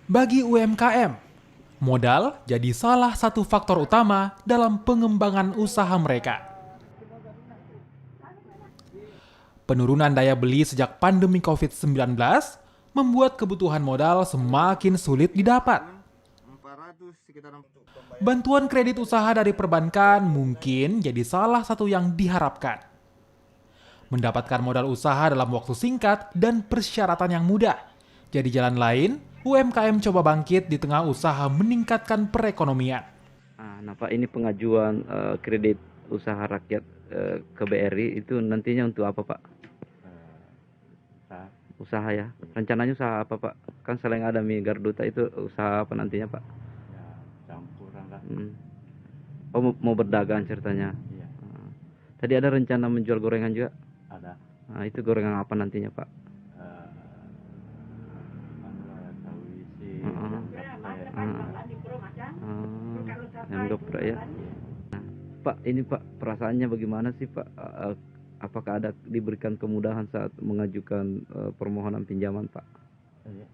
Bagi UMKM, modal jadi salah satu faktor utama dalam pengembangan usaha mereka. Penurunan daya beli sejak pandemi COVID-19 membuat kebutuhan modal semakin sulit didapat. Bantuan kredit usaha dari perbankan mungkin jadi salah satu yang diharapkan. Mendapatkan modal usaha dalam waktu singkat dan persyaratan yang mudah. Jadi jalan lain, UMKM coba bangkit di tengah usaha meningkatkan perekonomian. Nah, Pak, ini pengajuan kredit usaha rakyat ke BRI itu nantinya untuk apa, Pak? Usaha ya. Rencananya usaha apa, Pak? Kan selain ada Migarduta itu usaha apa nantinya, Pak? Ya, campuran lah. Oh, mau berdagang ceritanya. Iya. Tadi ada rencana menjual gorengan juga. Ada. Nah, itu gorengan apa nantinya, Pak? Tahu isi. Yang dokter ya. Nah, Pak, ini Pak, perasaannya bagaimana sih, Pak? Apakah ada diberikan kemudahan saat mengajukan permohonan pinjaman, Pak? Iya.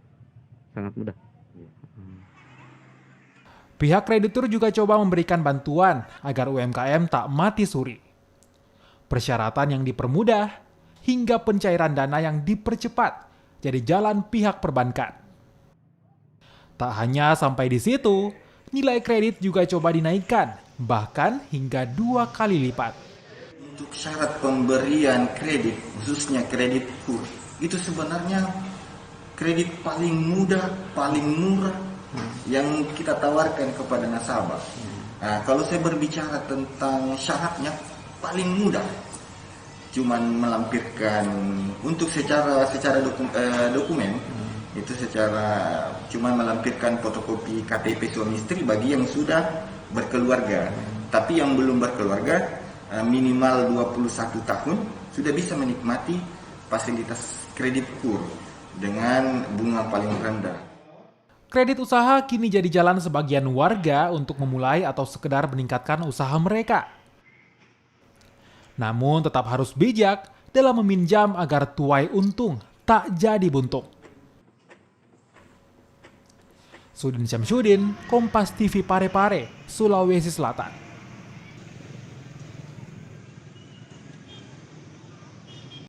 Sangat mudah. Iya. Pihak kreditur juga coba memberikan bantuan agar UMKM tak mati suri. Persyaratan yang dipermudah hingga pencairan dana yang dipercepat jadi jalan pihak perbankan. Tak hanya sampai di situ, nilai kredit juga coba dinaikkan, bahkan hingga 2 kali lipat. Untuk syarat pemberian kredit, khususnya kredit KUR, itu sebenarnya kredit paling mudah, paling murah yang kita tawarkan kepada nasabah. Nah, kalau saya berbicara tentang syaratnya, paling mudah, cuman melampirkan untuk secara dokumen, itu secara cuman melampirkan fotokopi KTP suami istri bagi yang sudah berkeluarga. Tapi yang belum berkeluarga, minimal 21 tahun sudah bisa menikmati fasilitas kredit KUR dengan bunga paling rendah. Kredit usaha kini jadi jalan sebagian warga untuk memulai atau sekedar meningkatkan usaha mereka. Namun tetap harus bijak dalam meminjam agar tuai untung tak jadi buntung. Sudin Syamsuddin, Kompas TV Parepare, Sulawesi Selatan.